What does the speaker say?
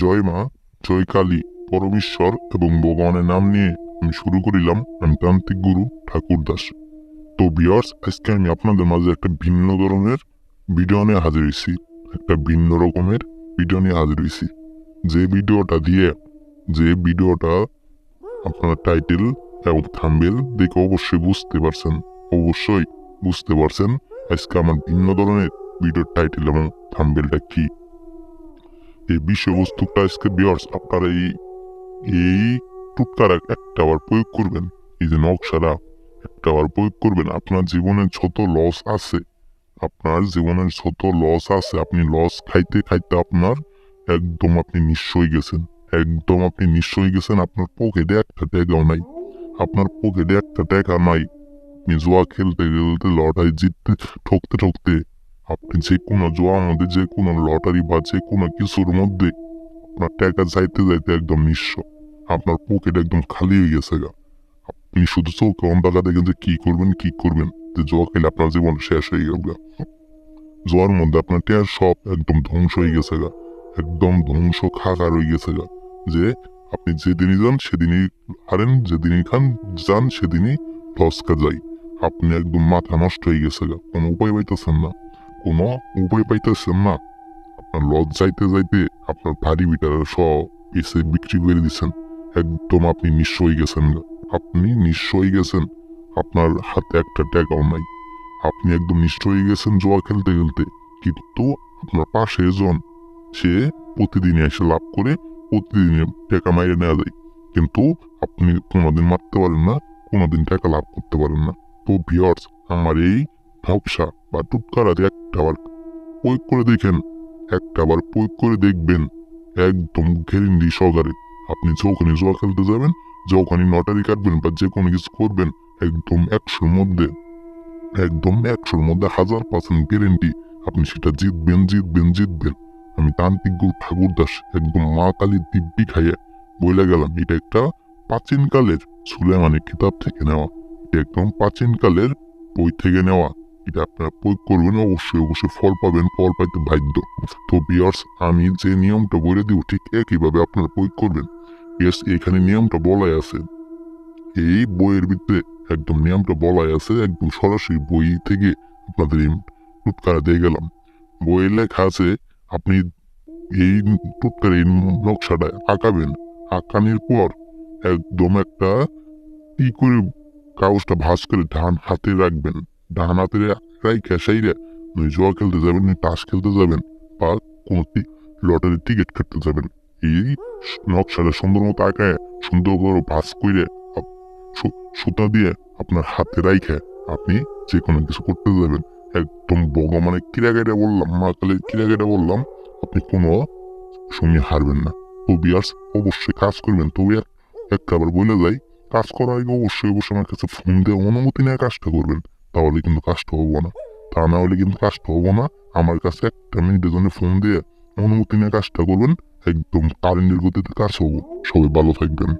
জয় মা, জয় কালী, পরমেশ্বর এবং ভগবানের নাম নিয়ে আমি শুরু করিলাম। আমি তান্ত্রিক গুরু ঠাকুর দাস। তো ভিউয়ার্স, আজকে আমি আপনাদের মাঝে একটা ভিন্ন ধরনের ভিডিও নিয়ে হাজির হয়েছি। একটা ভিন্ন রকমের ভিডিও নিয়ে হাজির হয়েছি। যে ভিডিওটা আপনার টাইটেল এবং থাম্বনেল দেখে অবশ্যই বুঝতে পারছেন আজকে আমার ভিন্ন ধরনের ভিডিওর টাইটেল এবং থাম্বনেলটা কি। এই বিষয়বস্তুটা আজকে ভিউয়ার্স আপনারা এই টুটকার একটা বার প্রয়োগ করবেন। এই যে নকশাটা একটা বার প্রয়োগ করবেন, আপনার জীবনে যত লস আছে, আপনি লস খাইতে খাইতে আপনি নিঃস্ব হয়ে গেছেন। আপনার পকেটে একটা টাকাও নাই। আপনি জুয়া খেলতে খেলতে লটারি জিততে ঠকতে ঠকতে আপনি যে কোনো জুয়ার মধ্যে, যে কোনো লটারি বা যে কোনো কিছুর মধ্যে আপনার টাকা যাইতে যাইতে একদম নিঃস্ব। আপনার পকেট একদম খালি হয়ে গেছে গা। আপনি শুধু চোখে অন্ধকার দেখেন যে কি করবেন, যে জুয়া খেলে আপনার জীবন শেষ হয়ে গেল গা। জুয়ার মধ্যে আপনার টাকা সব একদম ধ্বংস হয়ে গেছে গা। একদম ধ্বংস খাগার হয়ে গেছে গা। যে আপনি যেদিনই যান সেদিনই হারেন, যেদিনই যান সেদিনই লসকা যাই। আপনি একদম মাথা নষ্ট হয়ে গেছে গা। কোনো উপায় পাইতেছেন না। আপনার লজ যাইতে যাইতে আপনার বাড়ি বিটার সব এসে বিক্রি করে দিচ্ছেন। একদম আপনি নিঃস্ব হয়ে গেছেন। আপনার হাতে একটা টাকাও নাই। আপনি একদম নিঃস্ব হয়ে গেছেন জুয়া খেলতে খেলতে। কিন্তু আপনার পাশে জন, সে প্রতিদিনই এসে লাভ করে, প্রতিদিনই টাকা মাইরে নেওয়া যায়। কিন্তু আপনি কোনোদিন মারতে পারেন না, কোনোদিন টাকা লাভ করতে পারেন না। তো ভিউয়ার্স, আমার এই ব্যবসা বা টুটকারাতে একটা বার প্রয়োগ করে দেখবেন, একদম গ্যারেন্টি সহকারে আপনি যখনই জুয়া খেলতে যাবেন, যখনই লটারি কাটবেন বা যে কোনো কিছু করবেন, একদম 100-র মধ্যে 1000% গ্যারেন্টি আপনি সেটা জিতবেন। আমি তান্ত্রিক গুরু ঠাকুর দাস একদম মা কালীর দিব্যি খাইয়ে বইলে গেলাম। এটা একটা প্রাচীনকালের সুলেমানের কিতাব থেকে নেওয়া। এটা একদম প্রাচীনকালের বই থেকে নেওয়া। এটা আপনারা প্রয়োগ করবেন, অবশ্যই ফল পাবেন, ফল পাইতে বাধ্য। তো ভিউয়ার্স, আমি যে নিয়মটা বলে দিব ঠিক একইভাবে আপনারা প্রয়োগ করবেন। এখানে নিয়মটা বলাই আছে, এই বইয়ের ভিতরে একদম নিয়মটা বলাই আছে, একদম সরাসরি বই থেকে আপনাদের এই টুটকারা দিয়ে গেলাম। বইয়ে লেখা আছে, আপনি এই টুটকার এই নকশাটা আঁকাবেন। আঁকানোর পর একদম একটা কি করে কাগজটা ভাঁজ করে ডান হাতে রাখবেন। ডান হাতে রাইখা সাইরে জুয়া খেলতে যাবেন, তাস খেলতে যাবেন বা কোনো লটারির টিকিট কাটতে যাবেন। এই নকশাটা সুন্দর মতো আঁকায় সুন্দর করে ভাঁজ করে সুতা দিয়ে আপনার হাতে রাইখা আপনি যে কোনো কিছু করতে যাবেন। একদম ভগবানের ক্রিয়াগাইটা বললাম, মা কালীর ক্রিয়াগাইটা বললাম, আপনি কোনো সময় হারবেন না। তো ভিউয়ার্স, অবশ্যই কাজ করবেন। তবে একটা আবার বলে যাই, কাজ করার আগে অবশ্যই আমার কাছে ফোন দিয়ে অনুমতি নিয়ে কাজটা করবেন। তাহলে কিন্তু কাজটা হবো না। তা না হলে কিন্তু কাজটা হবো না। আমার কাছে একটা মিনিটের জন্য ফোন দিয়ে অনুমতি নিয়ে কাজটা করবেন। একদম কারেন্টের গতিতে কাজ হবো। সবাই ভালো থাকবেন।